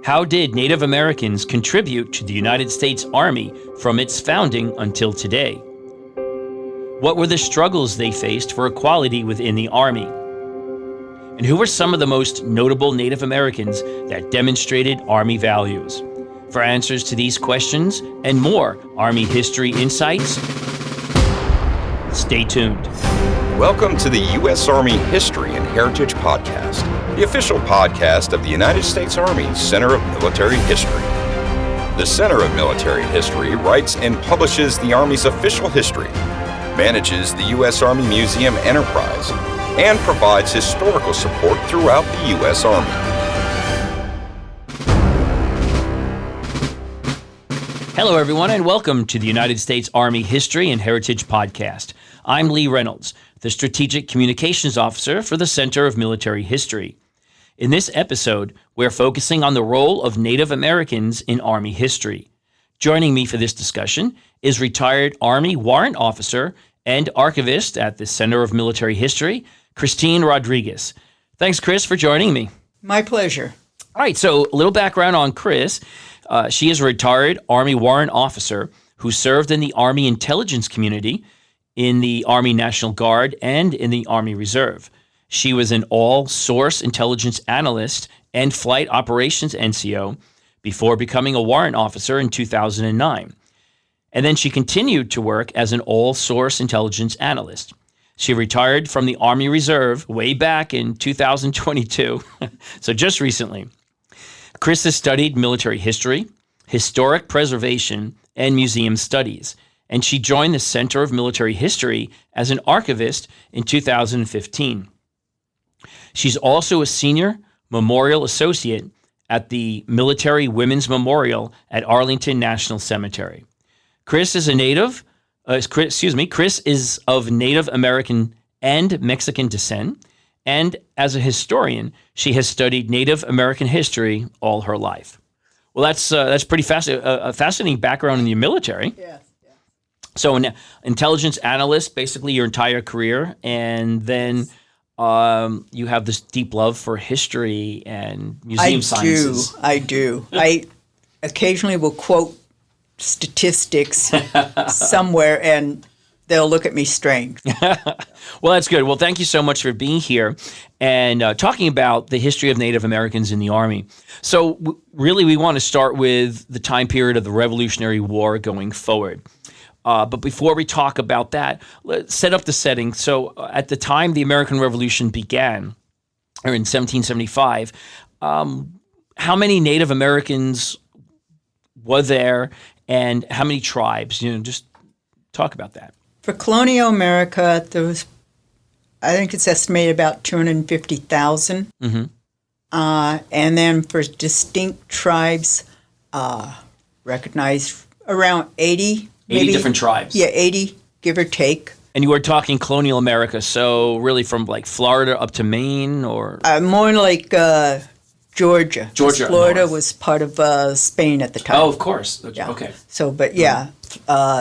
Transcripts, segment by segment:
How did Native Americans contribute to the United States Army from its founding until today? What were the struggles they faced for equality within the Army? And who were some of the most notable Native Americans that demonstrated Army values? For answers to these questions and more Army History Insights, stay tuned. Welcome to the U.S. Army History and Heritage Podcast, the official podcast of the United States Army Center of Military History. The Center of Military History writes and publishes the Army's official history, manages the U.S. Army Museum Enterprise, and provides historical support throughout the U.S. Army. Hello, everyone, and welcome to the United States Army History and Heritage Podcast. I'm Lee Reynolds, the Strategic Communications Officer for the Center of Military History. In this episode, we're focusing on the role of Native Americans in Army history. Joining me for this discussion is retired Army Warrant Officer and Archivist at the Center of Military History, Christine Rodriguez. Thanks, Chris, for joining me. My pleasure. All right, so a little background on Chris. She is a retired Army Warrant Officer who served in the Army intelligence community, in the Army National Guard, and in the Army Reserve. She was an all-source intelligence analyst and flight operations NCO before becoming a warrant officer in 2009. And then she continued to work as an all-source intelligence analyst. She retired from the Army Reserve way back in 2022, so just recently. Chris has studied military history, historic preservation, and museum studies, and she joined the Center of Military History as an archivist in 2015. She's also a senior memorial associate at the Military Women's Memorial at Arlington National Cemetery. Chris is of Native American and Mexican descent, and as a historian, she has studied Native American history all her life. Well, that's pretty a fascinating background in the military. Yes. So an intelligence analyst, basically your entire career, and then you have this deep love for history and museum sciences. I do. I occasionally will quote statistics somewhere, and they'll look at me strange. Well, that's good. Well, thank you so much for being here and talking about the history of Native Americans in the Army. So really, we want to start with the time period of the Revolutionary War going forward. But before we talk about that, let's set up the setting. So at the time the American Revolution began, or in 1775, how many Native Americans were there and how many tribes? Just talk about that. For colonial America, there was, I think it's estimated about 250,000. Mm-hmm. And then for distinct tribes, recognized around 80. 80 different tribes. Yeah, 80, give or take. And you were talking colonial America, so really from like Florida up to Maine, or? More like Georgia. Georgia. Florida north. Was part of Spain at the time. Oh, of course. Yeah. Okay. So, but yeah,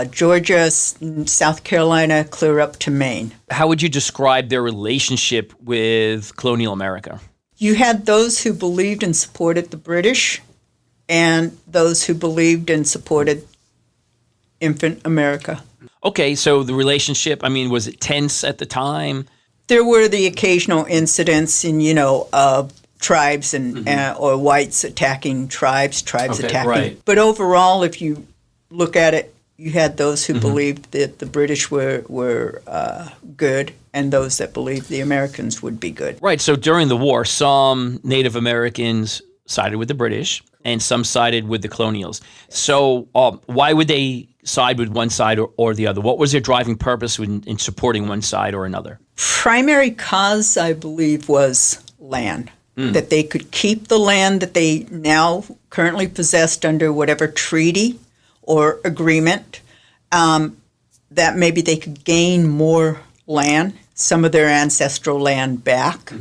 Georgia, South Carolina, clear up to Maine. How would you describe their relationship with colonial America? You had those who believed and supported the British and those who believed and supported infant America. Okay, so the relationship, was it tense at the time? There were the occasional incidents in, tribes and or whites attacking tribes attacking. Right. But overall, if you look at it, you had those who believed that the British were good and those that believed the Americans would be good. Right, so during the war, some Native Americans sided with the British and some sided with the colonials. So why would they side with one side or the other? What was their driving purpose in supporting one side or another? Primary cause, I believe, was land. That they could keep the land that they now currently possessed under whatever treaty or agreement, that maybe they could gain more land, some of their ancestral land back,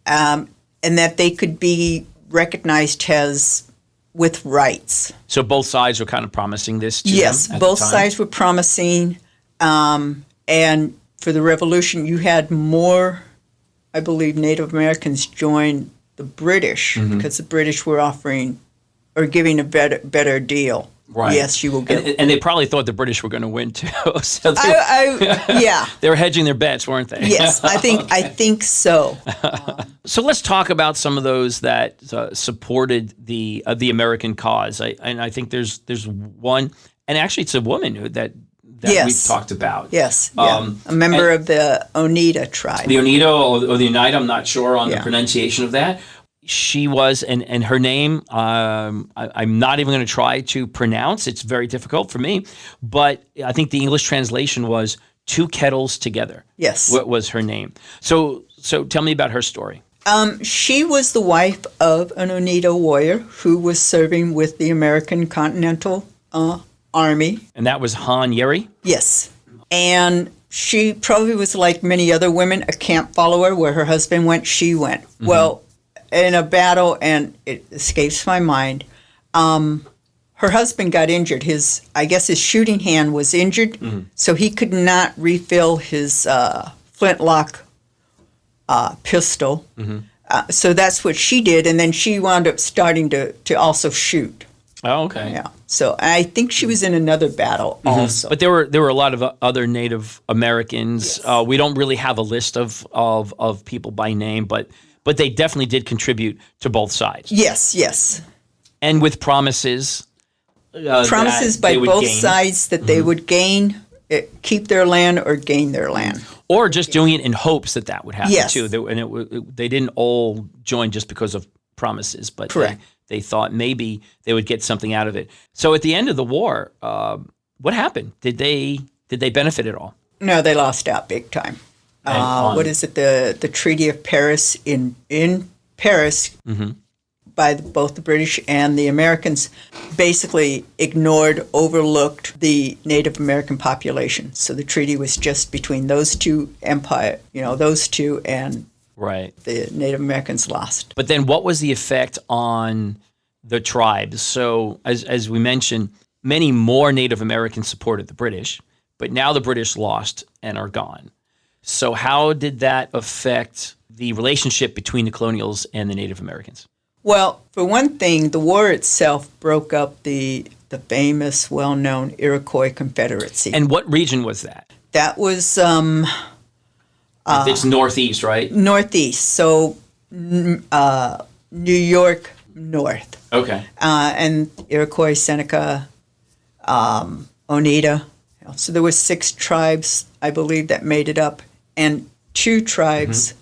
and that they could be recognized as with rights. So both sides were kind of promising this to yes, them at both the time? sides were promising. And for the Revolution, you had more, I believe, Native Americans join the British because the British were offering or giving a better deal, Right. yes, you will get. And they probably thought the British were going to win too. So Yeah. they were hedging their bets, weren't they? Yes, I think so. So let's talk about some of those that supported the American cause. I think there's one, and actually it's a woman that Yes. we've talked about. Yes, yeah. A member of the Oneida tribe. The Oneida or the Oneida, I'm not sure on the Yeah. pronunciation of that. She was, and her name, I'm not even going to try to pronounce. It's very difficult for me. But I think the English translation was Two Kettles Together. Yes. What was her name? So tell me about her story. She was the wife of an Oneida warrior who was serving with the American Continental Army. And that was Han Yeri? Yes. And she probably was like many other women, a camp follower. Where her husband went, she went. Mm-hmm. Well, in a battle, and it escapes my mind, her husband got injured. His shooting hand was injured, so he could not refill his flintlock pistol. So that's what she did, and then she wound up starting to also shoot. Oh, okay. Yeah. So I think she was in another battle also. But there were a lot of other Native Americans. Yes. We don't really have a list of people by name, but they definitely did contribute to both sides. Yes. And with promises. Promises by both sides that they would keep their land or gain their land. Or just doing it in hopes that would happen Yes. too. They didn't all join just because of promises, but correct. They thought maybe they would get something out of it. So at the end of the war, what happened? Did they benefit at all? No, they lost out big time. What is it? The Treaty of Paris in Paris by both the British and the Americans basically overlooked the Native American population. So the treaty was just between those two empires, those two, and right. The Native Americans lost. But then what was the effect on the tribes? So as we mentioned, many more Native Americans supported the British, but now the British lost and are gone. So how did that affect the relationship between the colonials and the Native Americans? Well, for one thing, the war itself broke up the famous, well-known Iroquois Confederacy. And what region was that? That was it's northeast, right? Northeast, so New York north. Okay. And Iroquois, Seneca, Oneida. So there were 6 tribes, I believe, that made it up. And 2 tribes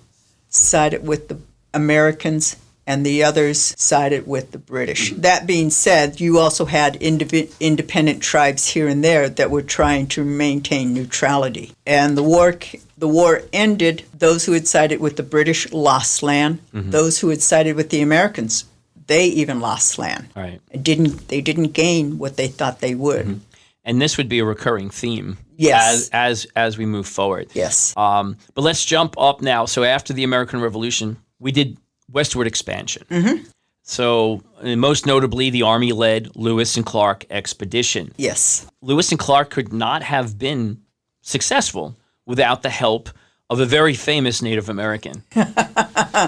sided with the Americans, and the others sided with the British. That being said, you also had independent tribes here and there that were trying to maintain neutrality. And the war ended. Those who had sided with the British lost land. Those who had sided with the Americans, they even lost land. Right. They didn't gain what they thought they would. And this would be a recurring theme Yes. as we move forward. Yes. But let's jump up now. So after the American Revolution, we did westward expansion. So most notably, the Army led Lewis and Clark expedition. Yes. Lewis and Clark could not have been successful without the help of a very famous Native American.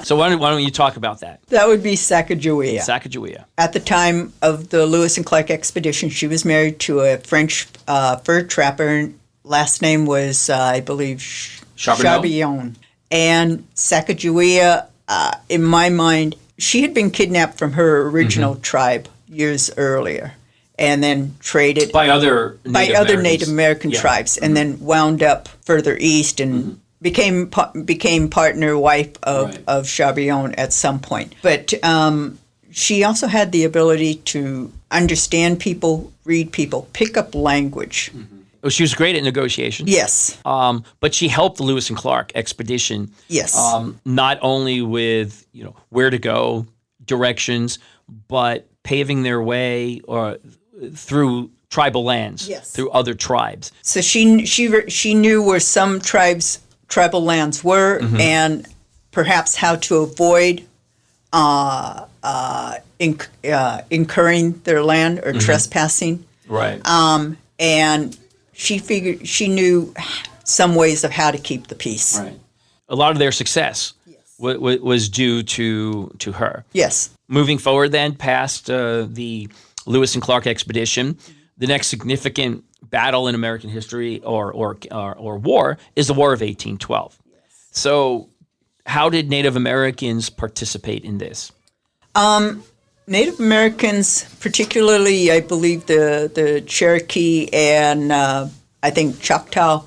So why don't you talk about that? That would be Sacagawea. Sacagawea. At the time of the Lewis and Clark expedition, she was married to a French fur trapper. And last name was, I believe, Charbillon. And Sacagawea, in my mind, she had been kidnapped from her original tribe years earlier, and then traded by other Native American tribes, and then wound up further east and became partner wife of Charbillon at some point. But she also had the ability to understand people, read people, pick up language. Oh, she was great at negotiation. Yes. But she helped the Lewis and Clark expedition. Yes. Not only with where to go, directions, but paving their way through tribal lands, through other tribes. So she knew where some tribal lands were, and perhaps how to avoid incurring their land or trespassing. Right. And she knew some ways of how to keep the peace. Right. A lot of their success was due to her. Yes. moving forward then past the Lewis and Clark expedition, the next significant battle in American history or war is the War of 1812. Yes. So how did Native Americans participate in this? Native Americans, particularly, I believe the Cherokee and I think Choctaw,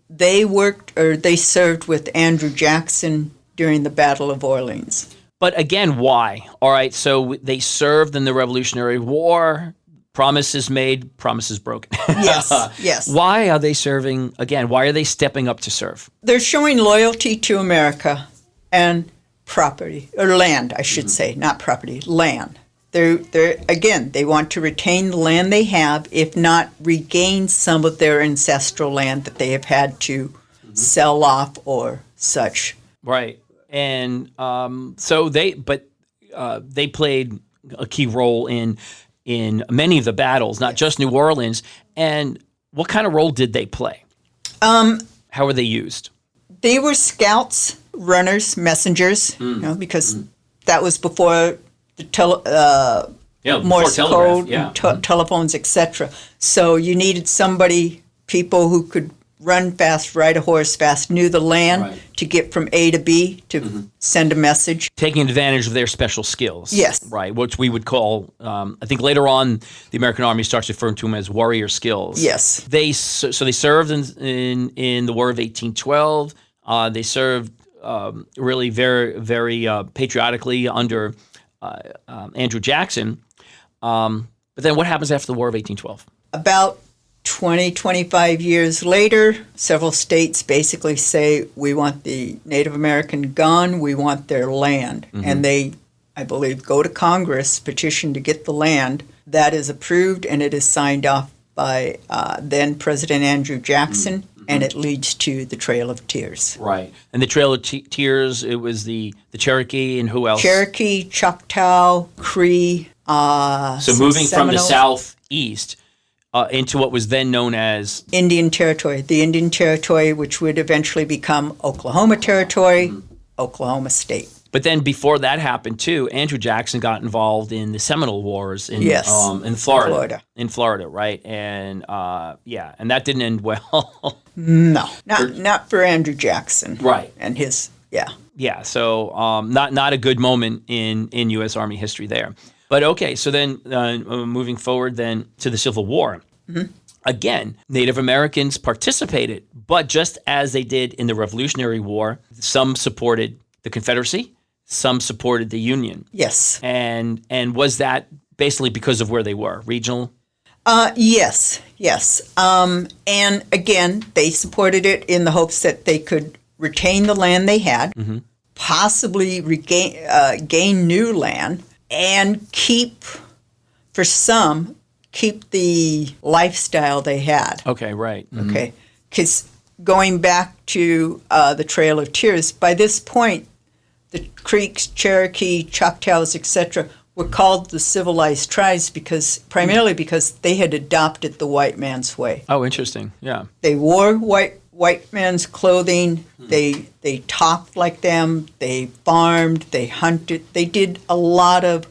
they served with Andrew Jackson during the Battle of Orleans. But again, why? All right, so they served in the Revolutionary War. Promises made, promises broken. Yes, yes. Why are they serving again? Why are they stepping up to serve? They're showing loyalty to America and property, or land, I should say, not property, land. They want to retain the land they have, if not regain some of their ancestral land that they have had to sell off or such. Right, and so they played a key role in many of the battles, not just New Orleans. And what kind of role did they play? How were they used? They were scouts, runners, messengers, because that was before the Morse code, telephones, etc. So you needed people who could run fast, ride a horse fast, knew the land to get from A to B to send a message. Taking advantage of their special skills. Yes. Right, which we would call, I think later on, the American Army starts referring to them as warrior skills. Yes. They served in the War of 1812. They served really very, very patriotically under Andrew Jackson. But then what happens after the War of 1812? About 25 years later, several states basically say, we want the Native American gone, we want their land. And they, I believe, go to Congress, petition to get the land. That is approved, and it is signed off by then President Andrew Jackson, and it leads to the Trail of Tears. Right. And the Trail of Tears, it was the Cherokee and who else? Cherokee, Choctaw, Cree, so moving from the southeast into what was then known as Indian Territory. The Indian Territory, which would eventually become Oklahoma Territory, Oklahoma State. But then before that happened too, Andrew Jackson got involved in the Seminole Wars in Florida. In Florida, right? And and that didn't end well. No, not for Andrew Jackson. Right. And his Yeah, so not a good moment in U.S. Army history there. But okay, so then moving forward then to the Civil War. Again, Native Americans participated, but just as they did in the Revolutionary War, some supported the Confederacy, some supported the Union. Yes. And was that basically because of where they were, regional? Yes. And again, they supported it in the hopes that they could retain the land they had, possibly gain new land, and keep the lifestyle they had. Okay, right. Okay, because going back to the Trail of Tears, by this point, the Creeks, Cherokee, Choctaws, etc., were called the civilized tribes primarily because they had adopted the white man's way. Oh, interesting. Yeah. They wore white man's clothing. They talked like them. They farmed. They hunted. They did a lot of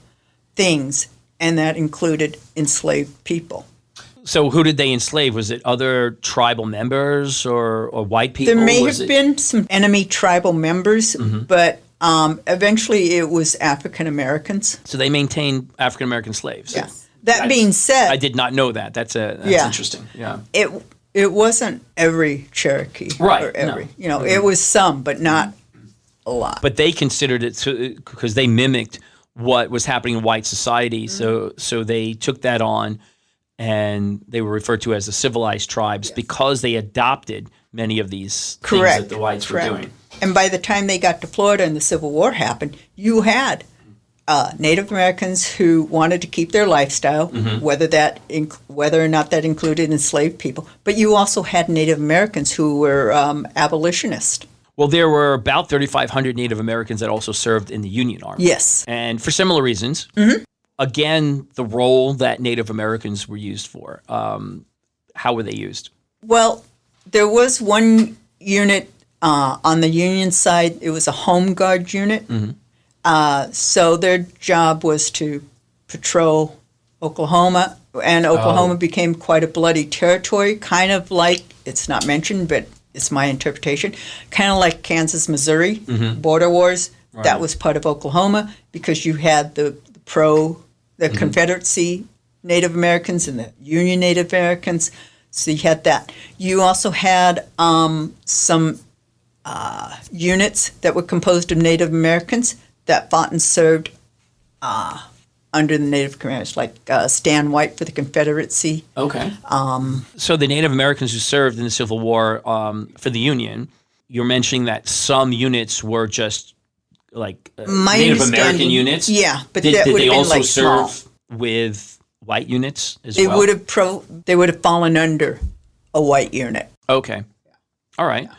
things, and that included enslaved people. So who did they enslave? Was it other tribal members or white people? There may have been some enemy tribal members, but eventually it was African Americans. So they maintained African American slaves. Yeah. That being said, I did not know that. That's interesting. Yeah. It wasn't every Cherokee. Right. Or every. No. It was some, but not a lot. But they considered it because they mimicked what was happening in white society. So they took that on, and they were referred to as the civilized tribes because they adopted many of these things that the whites were doing. And by the time they got to Florida and the Civil War happened, you had Native Americans who wanted to keep their lifestyle, whether or not that included enslaved people. But you also had Native Americans who were abolitionists. Well, there were about 3,500 Native Americans that also served in the Union Army. Yes. And for similar reasons. Again, the role that Native Americans were used for. How were they used? Well, there was one unit on the Union side. It was a home guard unit. So their job was to patrol Oklahoma, and Oklahoma became quite a bloody territory, kind of like, it's not mentioned, but it's my interpretation, kind of like Kansas, Missouri, border wars. Right. That was part of Oklahoma because you had the Confederacy Native Americans and the Union Native Americans. So you had that. You also had some units that were composed of Native Americans that fought and served under the Native commanders, like Stan White for the Confederacy. Okay. So the Native Americans who served in the Civil War for the Union, you're mentioning that some units were just like Native American units. Yeah, but did that would they have been also like serve small. with white units as They well? they would have fallen under a white unit. Okay. All right.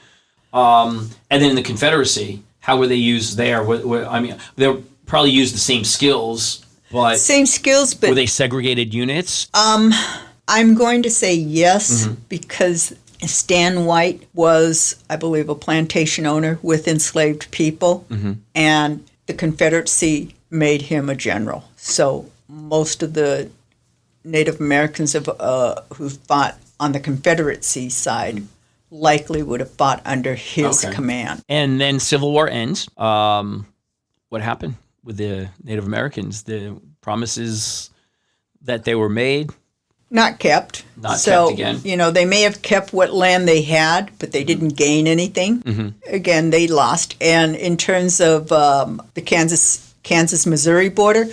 And then in the Confederacy, how were they used there? I mean, they probably used the same skills, but Same skills, but were they segregated units? I'm going to say yes because Stan White was, I believe, a plantation owner with enslaved people, and the Confederacy made him a general. So most of the Native Americans who fought on the Confederacy side likely would have fought under his command. And then Civil War ends. What happened with the Native Americans? The promises that they were made? Not kept. Not kept again. You know, they may have kept what land they had, but they didn't gain anything. Again, they lost. And in terms of the Kansas-Missouri border,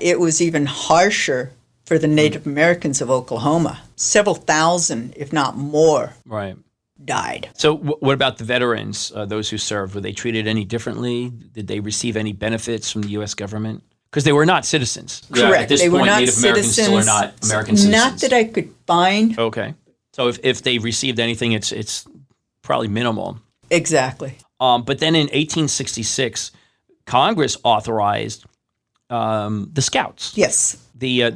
it was even harsher for the Native Americans of Oklahoma. Several thousand, if not more, Right. died. So what about the veterans, those who served? Were they treated any differently? Did they receive any benefits from the U.S. government? Because they were not citizens. Correct. At this they point, were not Native Americans citizens. still are not American citizens. Not that I could find. Okay. So if they received anything, it's probably minimal. Exactly. But then in 1866, Congress authorized the Scouts. Yes. The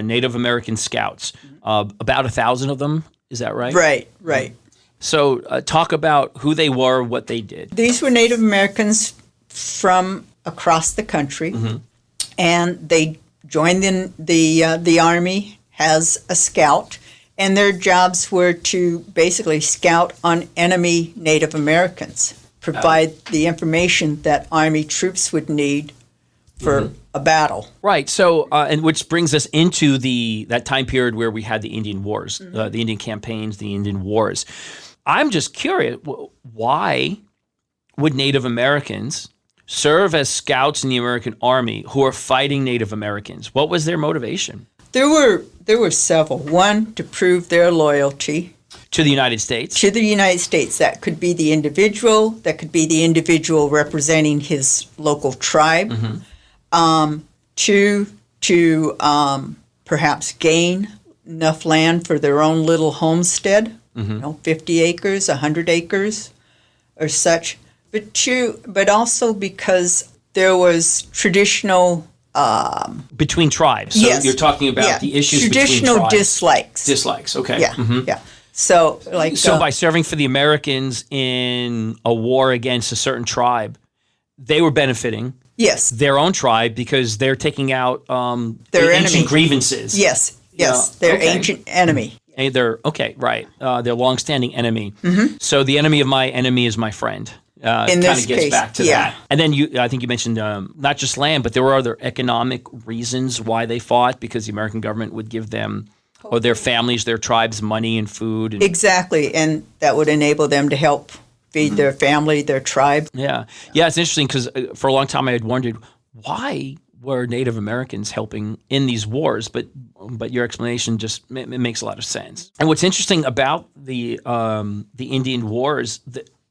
Native American Scouts. About 1,000 of them. Is that right? Right. So talk about who they were, what they did. These were Native Americans from across the country, and they joined in the Army as a scout, and their jobs were to basically scout on enemy Native Americans, provide the information that Army troops would need for a battle. Right. So, and which brings us into that time period where we had the Indian Wars, the Indian campaigns, the Indian Wars. I'm just curious, why would Native Americans serve as scouts in the American Army who are fighting Native Americans? What was their motivation? There were several. One, to prove their loyalty To the United States? to the United States. That could be the individual. That could be the individual representing his local tribe. Two, to perhaps gain enough land for their own little homestead, 50 acres, 100 acres, or such. But also because there was traditional Between tribes. So yes, you're talking about the issues between traditional tribes. dislikes. Dislikes, okay. Yeah. So So by serving for the Americans in a war against a certain tribe, they were benefiting yes, their own tribe because they're taking out Their ancient enemy. grievances. yes, Yeah, their okay. ancient enemy. And they're their longstanding enemy. So the enemy of my enemy is my friend. In kind this of gets case, back to yeah. that. And then I think you mentioned not just land, but there were other economic reasons why they fought because the American government would give them or their families, their tribes, money and food. And, Exactly, and that would enable them to help feed their family, their tribe. yeah, it's interesting because for a long time I had wondered why were Native Americans helping in these wars, but your explanation just it makes a lot of sense. And what's interesting about the Indian Wars,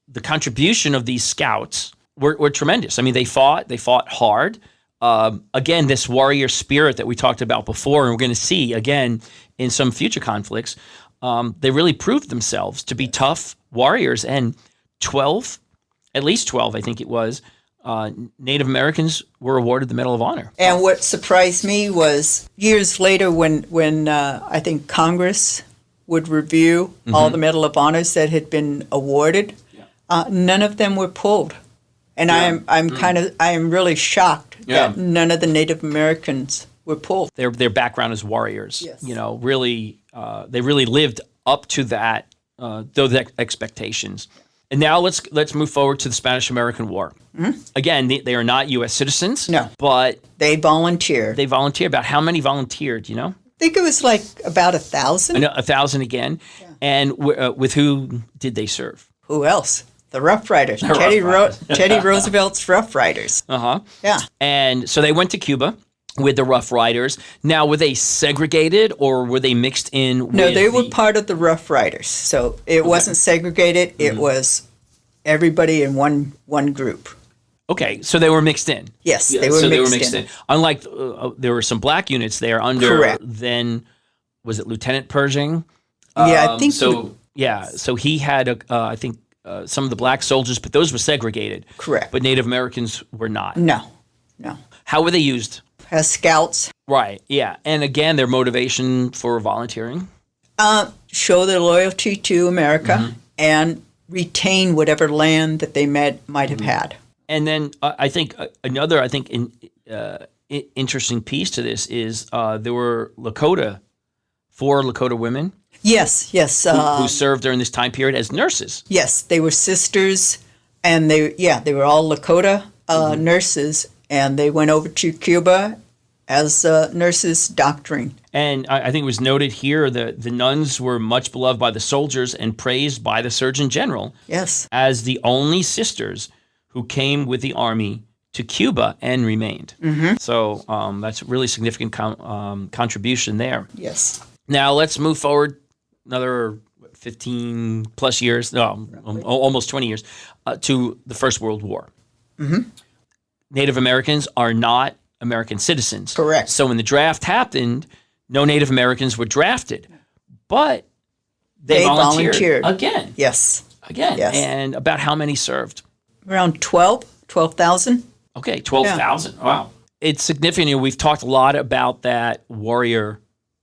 the contribution of these scouts were tremendous. I mean, they fought hard. Again, this warrior spirit that we talked about before, and we're going to see again in some future conflicts, they really proved themselves to be tough warriors. And at least 12, I think it was, Native Americans were awarded the Medal of Honor. And what surprised me was years later when I think Congress would review all the Medal of Honors that had been awarded, none of them were pulled And I am really shocked that none of the Native Americans were pulled. Their background as warriors, Yes. really they really lived up to that those expectations. And now let's move forward to the Spanish-American War. Mm-hmm. Again, they are not U.S. citizens. No. But they volunteered. They volunteered. About how many volunteered, do you know? I think it was like about 1,000. I know, 1,000 again. Yeah. And with who did they serve? Who else? The Rough Riders. Teddy Roosevelt's Rough Riders. Uh-huh. Yeah. And so they went to Cuba with the Rough Riders. Now, were they segregated or were they mixed in? No, they were part of the Rough Riders. So it wasn't segregated. It was everybody in one group. Okay, so they were mixed in. Yes, they were mixed in. Unlike there were some black units there under. Correct. Then was it Lieutenant Pershing? Yeah, I think so. So he had I think some of the black soldiers, but those were segregated. Correct. But Native Americans were not. No. How were they used? As scouts. Right. Yeah, and again, their motivation for volunteering. Show their loyalty to America and retain whatever land that they might have had. And then I think another interesting piece to this is there were four Lakota women. Yes. Who served during this time period as nurses. Yes, they were sisters, and they were all Lakota nurses, and they went over to Cuba as nurses doctoring. And I think it was noted here that the nuns were much beloved by the soldiers and praised by the Surgeon General. Yes. As the only sisters who came with the Army to Cuba and remained. Mm-hmm. So that's a really significant contribution there. Yes. Now let's move forward another 15 plus years, almost 20 years, to the First World War. Mm-hmm. Native Americans are not American citizens. Correct. So when the draft happened, no Native Americans were drafted, but they volunteered again. Yes. Again. Yes. And about how many served? Around 12,000. Okay, 12,000. Yeah. Wow. It's significant. We've talked a lot about that warrior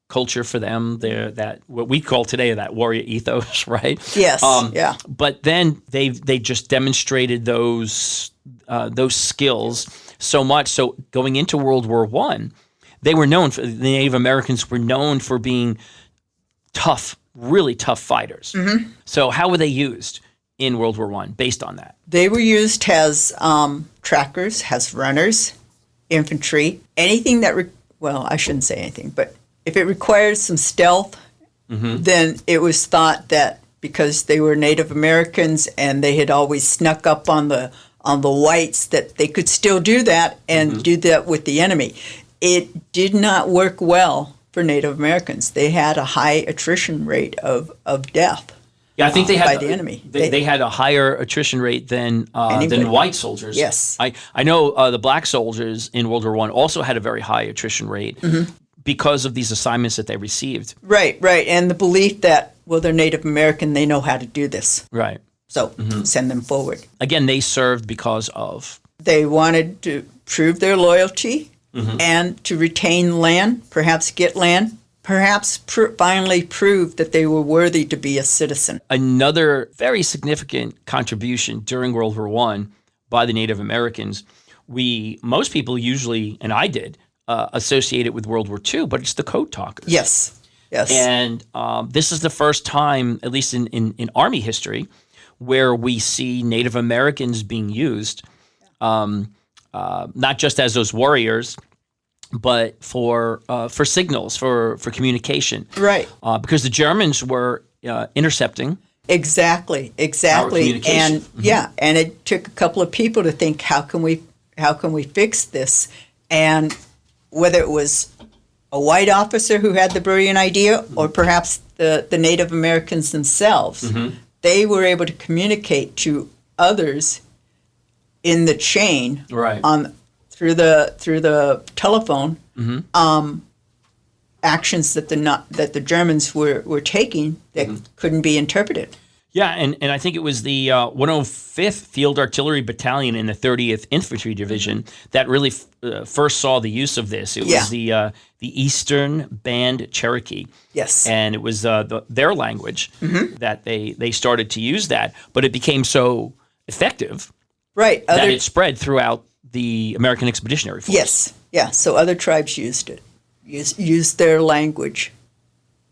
culture for them, that what we call today that warrior ethos, right? Yes. Yeah. But then they just demonstrated those skills so much. So going into World War I, the Native Americans were known for being tough, really tough fighters. Mm-hmm. So how were they used in World War I based on that? They were used as trackers, as runners, infantry, anything that, I shouldn't say anything, but if it required some stealth, then it was thought that because they were Native Americans and they had always snuck up on the whites, that they could still do that and do that with the enemy. It did not work well for Native Americans. They had a high attrition rate of death. Yeah, I think they had by the enemy. They had a higher attrition rate than white soldiers. Yes, I know the black soldiers in World War I also had a very high attrition rate because of these assignments that they received. Right, and the belief that they're Native American, they know how to do this. Right. So send them forward. Again, they served because of they wanted to prove their loyalty and to retain land, perhaps get land. Perhaps finally proved that they were worthy to be a citizen. Another very significant contribution during World War I by the Native Americans, most people usually, and I did, associate it with World War II, but it's the code talkers. Yes. And this is the first time, at least in Army history, where we see Native Americans being used, not just as those warriors, but for signals, for communication. Right. Because the Germans were intercepting. Exactly. And and it took a couple of people to think, how can we fix this? And whether it was a white officer who had the brilliant idea or perhaps the Native Americans themselves, they were able to communicate to others in the chain through the telephone actions that the Germans were taking that couldn't be interpreted. Yeah, and I think it was the 105th Field Artillery Battalion in the 30th Infantry Division that really first saw the use of this. It was the Eastern Band Cherokee. Yes. And it was their language that they started to use that. But it became so effective Right. that it spread throughout the American Expeditionary Force. Yes. Yeah. So other tribes used it, used their language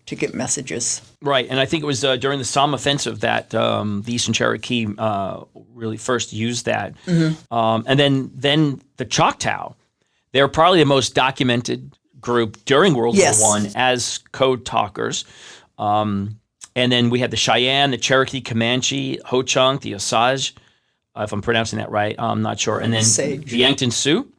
to get messages. Right, and I think it was during the Somme Offensive that the Eastern Cherokee really first used that. And then the Choctaw, they're probably the most documented group during World War I as code talkers. And then we had the Cheyenne, the Cherokee, Comanche, Ho-Chunk, the Osage, if I'm pronouncing that right, I'm not sure. And then Osage. the Yankton Sioux.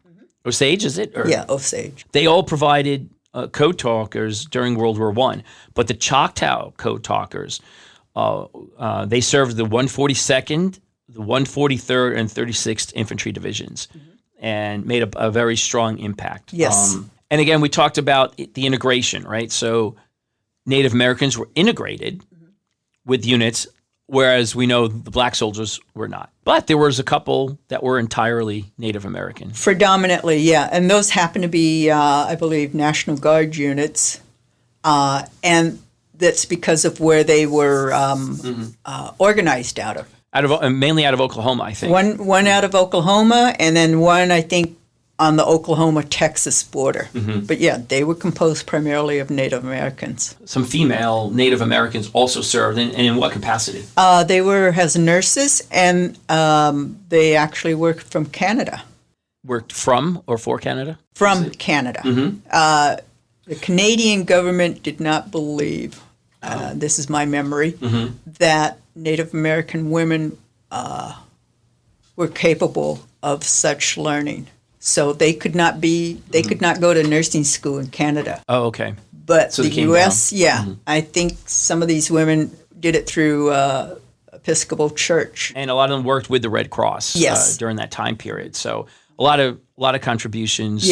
Osage, is it? Or, Yeah, Osage. They all provided code talkers during World War I. But the Choctaw code talkers, they served the 142nd, the 143rd, and 36th Infantry Divisions and made a very strong impact. Yes. And again, we talked about the integration, right? So Native Americans were integrated with units, whereas we know the black soldiers were not. But there was a couple that were entirely Native American. Predominantly, yeah. And those happen to be, I believe, National Guard units. And that's because of where they were organized out of. Mainly out of Oklahoma, I think. One out of Oklahoma, and then one, I think, on the Oklahoma-Texas border. But yeah, they were composed primarily of Native Americans. Some female Native Americans also served, and in what capacity? They were as nurses, and they actually worked from Canada. Worked from or for Canada? From Canada. The Canadian government did not believe, this is my memory, that Native American women were capable of such learning. So they could not go to nursing school in Canada. Oh, okay. But so the U.S., I think some of these women did it through Episcopal Church. And a lot of them worked with the Red Cross during that time period. So a lot of contributions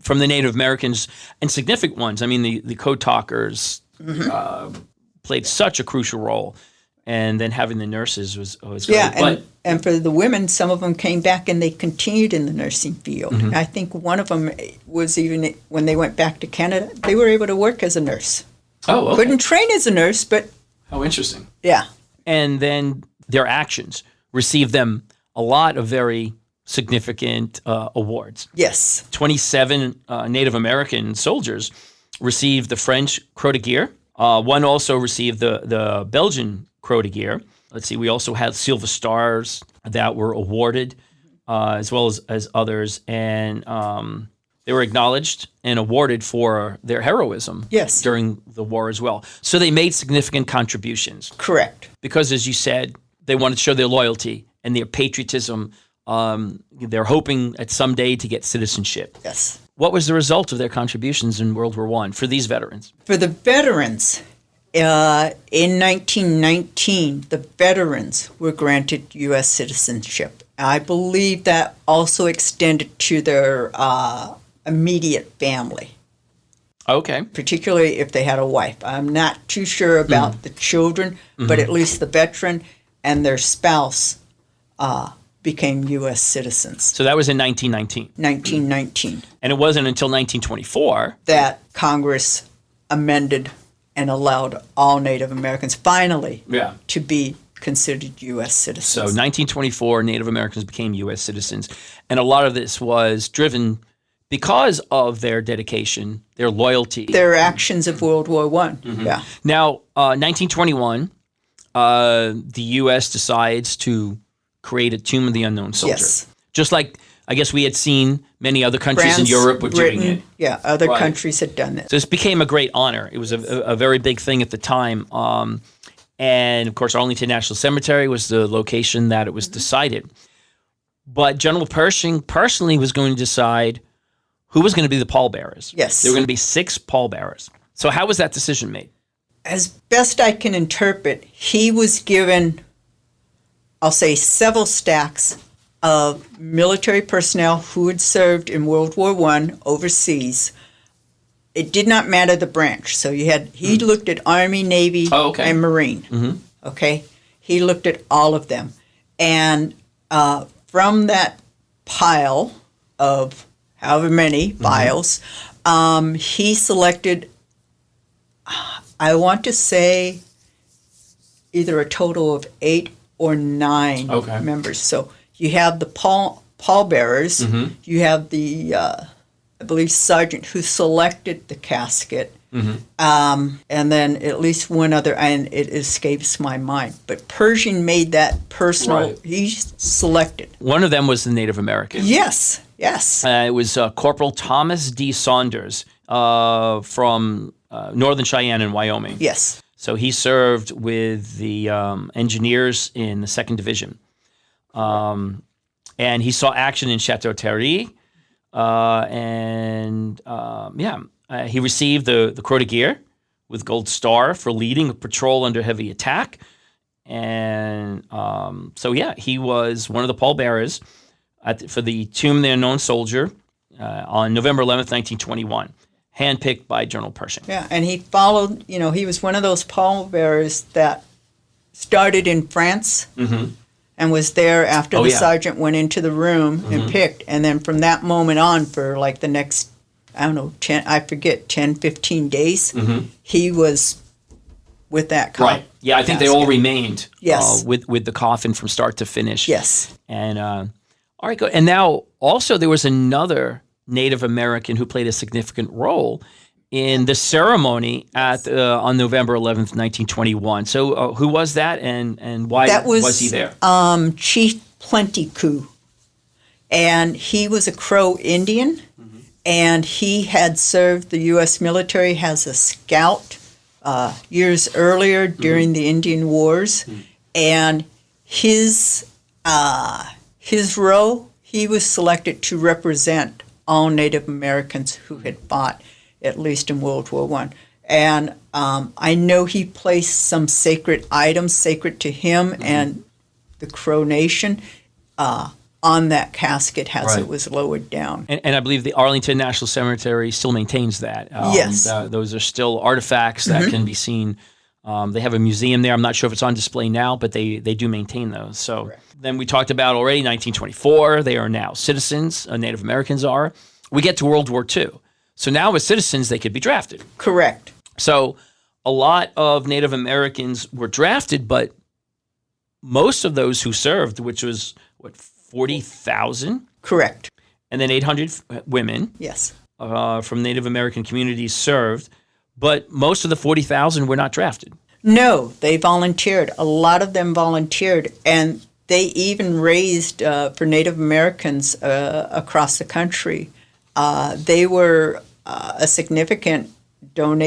from the Native Americans, and significant ones. I mean, the code talkers played such a crucial role. And then having the nurses was great. Yeah, and for the women, some of them came back and they continued in the nursing field. I think one of them was even, when they went back to Canada, they were able to work as a nurse. Oh, okay. Couldn't train as a nurse, but... How interesting. Yeah. And then their actions received them a lot of very significant awards. Yes. 27 Native American soldiers received the French Croix de Guerre. One also received the Belgian Croix de Guerre. Let's see, we also had Silver Stars that were awarded, as well as others, and they were acknowledged and awarded for their heroism during the war as well. So they made significant contributions. Correct. Because, as you said, they wanted to show their loyalty and their patriotism. They're hoping at some day to get citizenship. Yes. What was the result of their contributions in World War I for these veterans? For the veterans, in 1919, the veterans were granted U.S. citizenship. I believe that also extended to their immediate family. Okay. Particularly if they had a wife. I'm not too sure about the children, but at least the veteran and their spouse became U.S. citizens. So that was in 1919. 1919. And it wasn't until 1924 that Congress amended and allowed all Native Americans finally to be considered U.S. citizens. So 1924, Native Americans became U.S. citizens. And a lot of this was driven because of their dedication, their loyalty. Their actions of World War I. Yeah. Now, 1921, the U.S. decides to create a Tomb of the Unknown Soldier. Yes. Just like, I guess we had seen many other countries France, in Europe were Britain, doing it. Yeah, other countries had done this. So this became a great honor. It was a very big thing at the time. And, of course, Arlington National Cemetery was the location that it was decided. But General Pershing personally was going to decide who was going to be the pallbearers. Yes. There were going to be 6 pallbearers. So how was that decision made? As best I can interpret, he was given, I'll say, several stacks of military personnel who had served in World War I overseas. It did not matter the branch. So he looked at Army, Navy, and Marine. Okay? He looked at all of them. And from that pile of however many files, he selected, I want to say, either a total of 8 or 9 members. So You have the pallbearers. Mm-hmm. You have the, I believe, sergeant who selected the casket. Mm-hmm. And then at least one other, and it escapes my mind. But Pershing made that personal. Right. He selected. One of them was the Native American. Yes. It was Corporal Thomas D. Saunders from Northern Cheyenne in Wyoming. Yes. So he served with the engineers in the 2nd Division. And he saw action in Chateau Thierry. He received the Croix de Guerre with Gold Star for leading a patrol under heavy attack. And he was one of the pallbearers for the Tomb of the Unknown Soldier on November 11th, 1921, handpicked by General Pershing. Yeah, and he followed, he was one of those pallbearers that started in France and was there after the sergeant went into the room and picked. And then from that moment on for like the next, 10, 15 days, he was with that coffin. Right. Yeah, I think they all remained with the coffin from start to finish. Yes. And all right, good. And now also there was another Native American who played a significant role in the ceremony on November 11th, 1921. So who was that and why was he there? Chief Plentycoo. And he was a Crow Indian, and he had served the U.S. military as a scout years earlier during the Indian Wars. And his role, he was selected to represent all Native Americans who had fought, at least in World War I. And I know he placed some sacred items, sacred to him and the Crow Nation, on that casket as it was lowered down. And I believe the Arlington National Cemetery still maintains that. Yes. Those are still artifacts that can be seen. They have a museum there. I'm not sure if it's on display now, but they do maintain those. So then we talked about already 1924. They are now citizens. Native Americans are. We get to World War II. So now as citizens, they could be drafted. Correct. So a lot of Native Americans were drafted, but most of those who served, which was, 40,000? Correct. And then 800 women from Native American communities served, but most of the 40,000 were not drafted. No, they volunteered. A lot of them volunteered, and they even raised for Native Americans across the country. They were a significant donor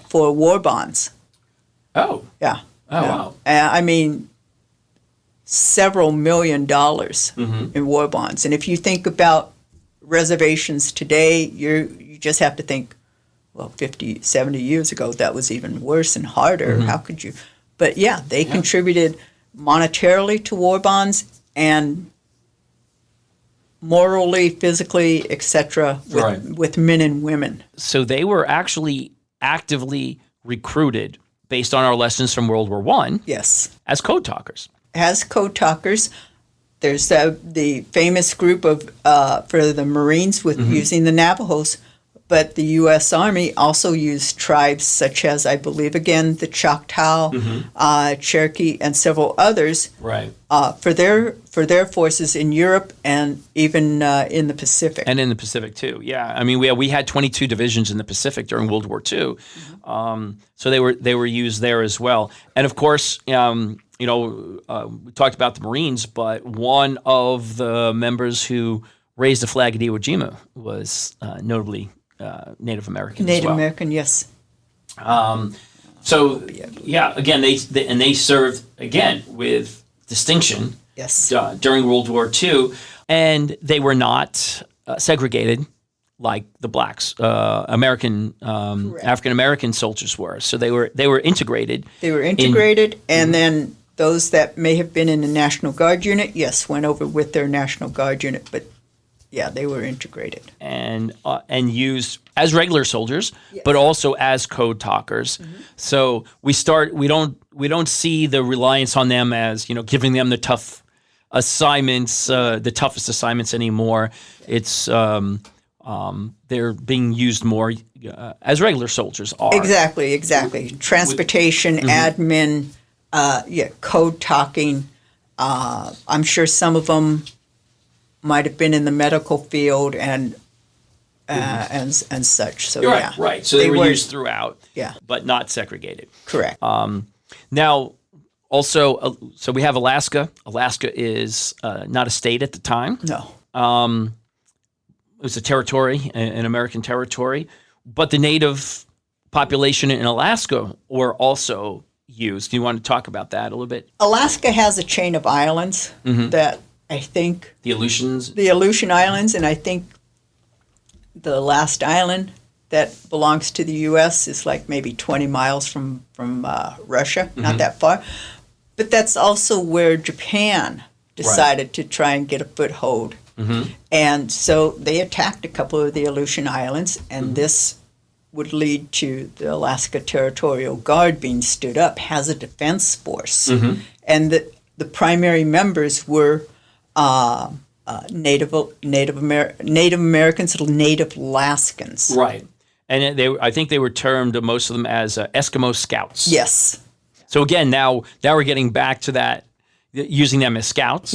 for war bonds. Oh. Yeah. Oh, wow. I mean, several $1 million in war bonds. And if you think about reservations today, you just have to think, well, 50, 70 years ago, that was even worse and harder. How could you? But yeah, they contributed monetarily to war bonds and morally, physically, etc., with men and women. So they were actually actively recruited based on our lessons from World War I. Yes. As code talkers. As code talkers. There's the famous group of for the Marines with using the Navajos, but the U.S. Army also used tribes such as, I believe, again, the Choctaw, Cherokee, and several others for their forces in Europe and even in the Pacific. And in the Pacific, too. Yeah. I mean, we had 22 divisions in the Pacific during World War II. So they were used there as well. And, of course, we talked about the Marines, but one of the members who raised the flag at Iwo Jima was notably Native American as well. American, yes. So, yeah, again, they served, again, with distinction during World War II, and they were not segregated like the blacks, African-American soldiers were. So they were integrated. They were integrated, and then those that may have been in the National Guard unit, went over with their National Guard unit, but yeah, they were integrated and used as regular soldiers, but also as code talkers. So we don't see the reliance on them as giving them the tough assignments, the toughest assignments anymore. It's they're being used more as regular soldiers are. Exactly. Transportation, admin, code talking. I'm sure some of them might have been in the medical field and such. So You're yeah, right. So they were used throughout, yeah, but not segregated. correct. Now, also, so we have Alaska. Alaska is not a state at the time. No. It was a territory, an American territory, but the native population in Alaska were also used. Do you want to talk about that a little bit? Alaska has a chain of islands that I think The Aleutians? the Aleutian Islands, and I think the last island that belongs to the U.S. is like maybe 20 miles from Russia, not that far. But that's also where Japan decided to try and get a foothold. And so they attacked a couple of the Aleutian Islands, and this would lead to the Alaska Territorial Guard being stood up, has a defense force. And the primary members were Native Americans, Native Alaskans. Right. And I think they were termed, most of them, as Eskimo Scouts. Yes. So again, now we're getting back to that, using them as scouts.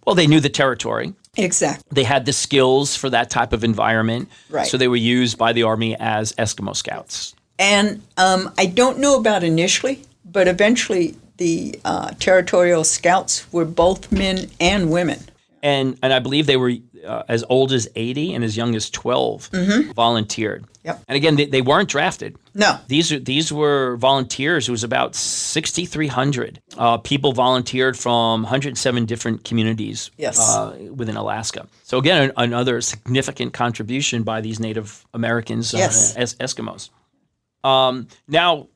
Well, they knew the territory. Exactly. They had the skills for that type of environment. Right. So they were used by the Army as Eskimo Scouts. And I don't know about initially, but eventually the territorial scouts were both men and women. And I believe they were as old as 80 and as young as 12 volunteered. Yep. And again, they weren't drafted. No. These were volunteers. It was about 6,300 people volunteered from 107 different communities within Alaska. So again, another significant contribution by these Native Americans as Eskimos. Now,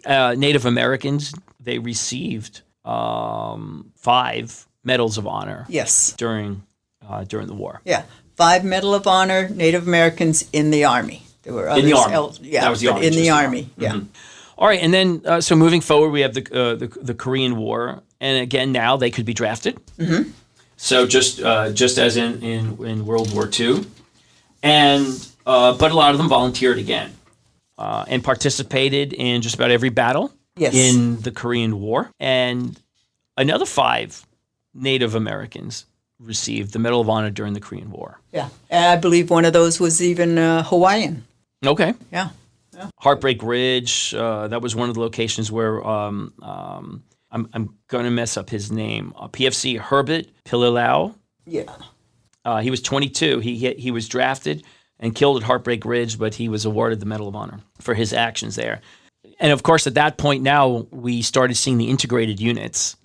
Native Americans, they received 5 Medals of Honor during the war. Yeah. 5 Medal of Honor, Native Americans in the Army. There were others. In the Army. That was the Army. In the Army, yeah. All right, and then so moving forward, we have the Korean War, and again now they could be drafted. So just as in World War II, and but a lot of them volunteered again and participated in just about every battle in the Korean War, and another 5 Native Americans received the Medal of Honor during the Korean War. Yeah, and I believe one of those was even Hawaiian. Okay. Yeah. Heartbreak Ridge. That was one of the locations where I'm going to mess up his name. PFC Herbert Pililau. Yeah. He was 22. He was drafted and killed at Heartbreak Ridge, but he was awarded the Medal of Honor for his actions there. And of course, at that point now, we started seeing the integrated units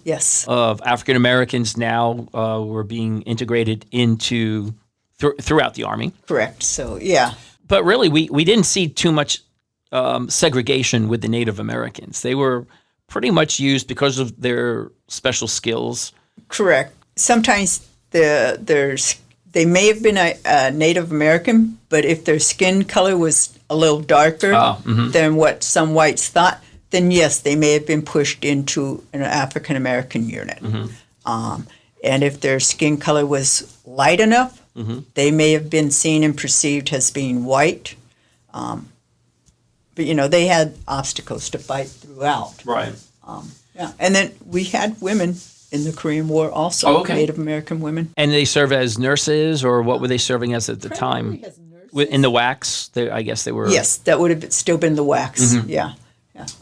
of African Americans now were being integrated into throughout the Army. Correct. So, yeah. But really, we didn't see too much segregation with the Native Americans. They were pretty much used because of their special skills. Correct. Sometimes they may have been a Native American, but if their skin color was a little darker than what some whites thought, then yes, they may have been pushed into an African American unit. And if their skin color was light enough, they may have been seen and perceived as being white. But, they had obstacles to fight throughout. Right. Yeah. And then we had women in the Korean War also, Native American women. And they serve as nurses, or what were they serving as at the time? In the WACs, I guess they were. Yes, that would have still been the WACs. Yeah.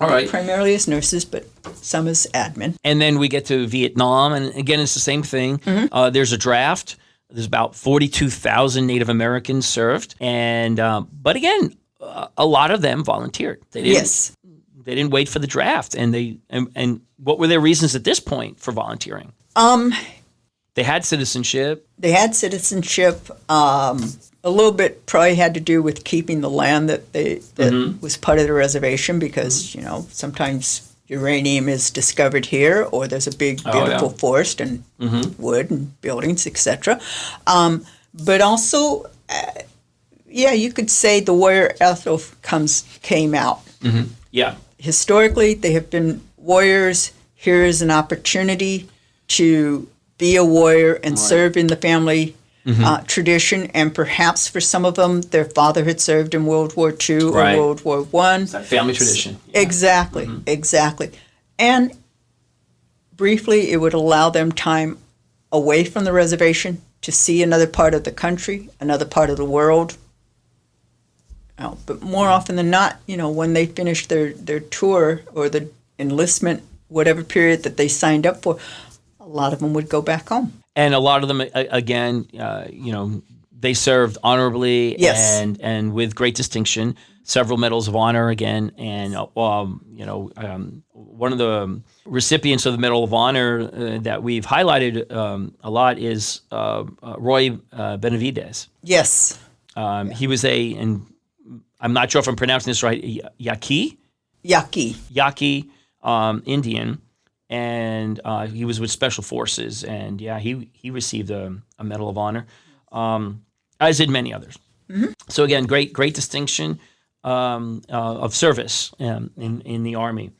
All right. Primarily as nurses, but some as admin. And then we get to Vietnam, and again, it's the same thing. There's a draft. There's about 42,000 Native Americans served, and but again, a lot of them volunteered. They didn't, They didn't wait for the draft, and and what were their reasons at this point for volunteering? They had citizenship. A little bit probably had to do with keeping the land that was part of the reservation, because sometimes uranium is discovered here, or there's a big beautiful forest and wood and buildings, etc. But also, you could say the warrior ethos came out. Yeah. Historically, they have been warriors. Here is an opportunity to be a warrior and serve in the family tradition, and perhaps for some of them, their father had served in World War II or World War I. It's that family tradition. Yeah. Exactly. And briefly, it would allow them time away from the reservation to see another part of the country, another part of the world. But more often than not, when they finish their tour or the enlistment, whatever period that they signed up for, a lot of them would go back home. And a lot of them, again, they served honorably Yes. and with great distinction, several medals of honor again. And, one of the recipients of the Medal of Honor that we've highlighted a lot is Roy Benavidez. Yes. He was and I'm not sure if I'm pronouncing this right, Yaqui Indian. And he was with Special Forces, and he received a Medal of Honor, as did many others. Mm-hmm. So again, great distinction of service in the Army.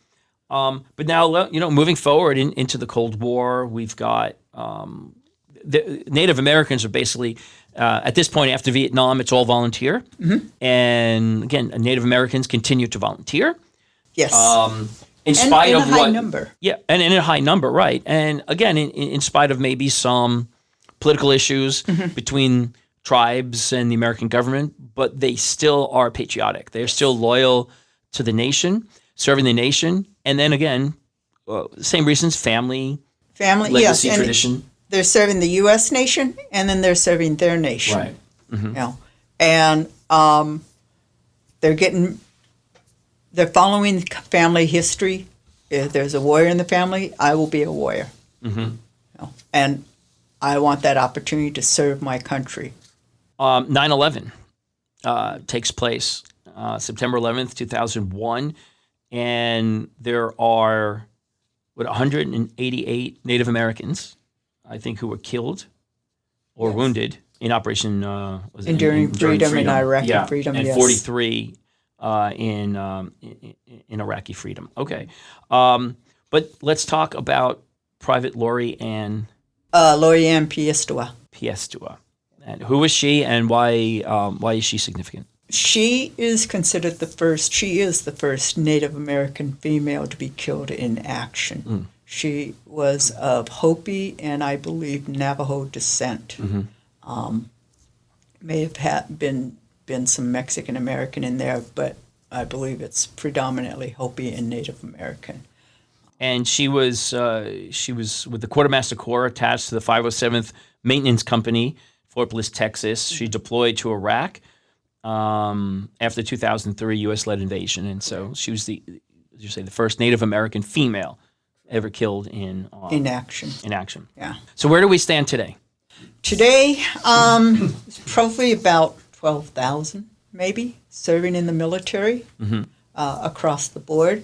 But now, moving forward into the Cold War, we've got the Native Americans are basically at this point after Vietnam, it's all volunteer, and again, Native Americans continue to volunteer. Yes. In spite and of a high what, number. Yeah, and in a high number, right? And again, in spite of maybe some political issues between tribes and the American government, but they still are patriotic. They're still loyal to the nation, serving the nation, and then again, same reasons: family, legacy, yes, tradition. They're serving the U.S. nation, and then they're serving their nation. Right. Mm-hmm. And they're following family history. If there's a warrior in the family, I will be a warrior. Mm-hmm. And I want that opportunity to serve my country. 9/11 takes place September 11th, 2001, and there are 188 Native Americans, I think, who were killed or wounded in Operation Enduring Freedom in Iraqi Freedom, and yes. 43 in Iraqi freedom. Okay, but let's talk about Private Lori Ann Piestua. And who is she, and why is she significant? She is considered the first Native American female to be killed in action. Mm. She was of Hopi and I believe Navajo descent. Mm-hmm. May have been some Mexican American in there, but I believe it's predominantly Hopi and Native American. And she was with the Quartermaster Corps attached to the 507th Maintenance Company, Fort Bliss, Texas. She deployed to Iraq after the 2003 U.S.-led invasion, and so she was the first Native American female ever killed in action. In action. Yeah. So where do we stand today? Today, it's probably about 12,000, maybe, serving in the military across the board.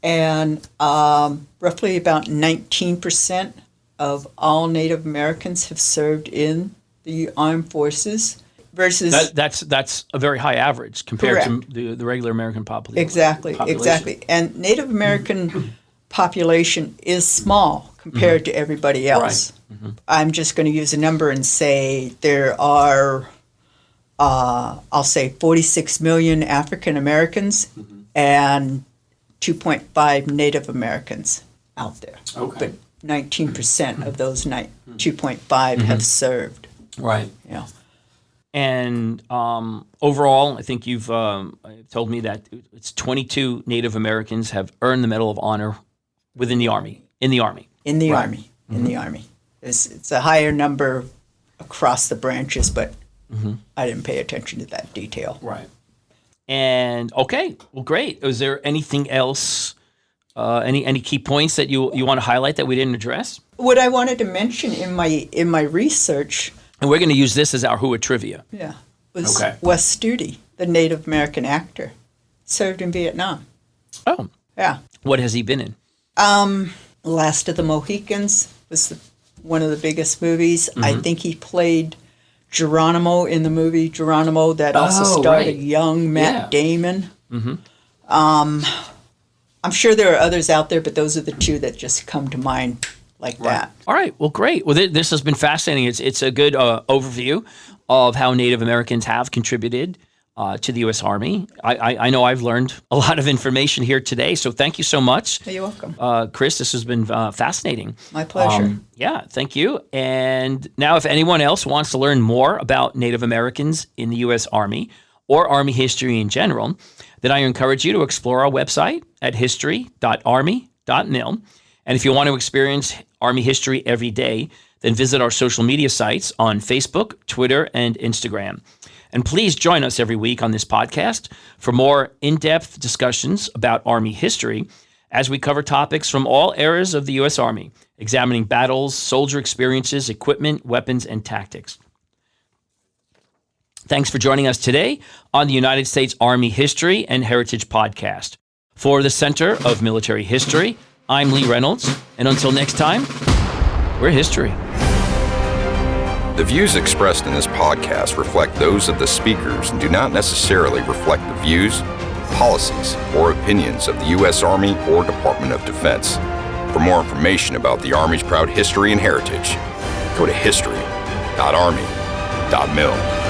And roughly about 19% of all Native Americans have served in the armed forces. Versus that's a very high average compared to the regular American population. Exactly. And Native American population is small compared to everybody else. Right. Mm-hmm. I'm just going to use a number and say there are, I'll say 46 million African Americans and 2.5 Native Americans out there. Okay. But 19% of those 2.5 have served. Right. Yeah. And overall, I think you've told me that it's 22 Native Americans have earned the Medal of Honor within the Army. In the Army. It's a higher number across the branches, but I didn't pay attention to that detail. Right. And okay, well, great. Was there anything else? Any key points that you want to highlight that we didn't address? What I wanted to mention in my research. And we're going to use this as our Who trivia. Yeah. Was Wes Studi, the Native American actor, served in Vietnam. Oh. Yeah. What has he been in? Last of the Mohicans was one of the biggest movies. Mm-hmm. I think he played Geronimo in the movie Geronimo that also starred a young Matt Damon. Mm-hmm. I'm sure there are others out there, but those are the two that just come to mind. Like that. All right. Well, great. Well, this has been fascinating. It's a good overview of how Native Americans have contributed to the U.S. Army. I know I've learned a lot of information here today, so thank you so much. You're welcome. Chris, this has been fascinating. My pleasure. Yeah, thank you. And now if anyone else wants to learn more about Native Americans in the U.S. Army or Army history in general, then I encourage you to explore our website at history.army.mil. And if you want to experience Army history every day, then visit our social media sites on Facebook, Twitter, and Instagram. And please join us every week on this podcast for more in-depth discussions about Army history as we cover topics from all eras of the U.S. Army, examining battles, soldier experiences, equipment, weapons, and tactics. Thanks for joining us today on the United States Army History and Heritage Podcast. For the Center of Military History, I'm Lee Reynolds, and until next time, we're history. The views expressed in this podcast reflect those of the speakers and do not necessarily reflect the views, policies, or opinions of the U.S. Army or Department of Defense. For more information about the Army's proud history and heritage, go to history.army.mil.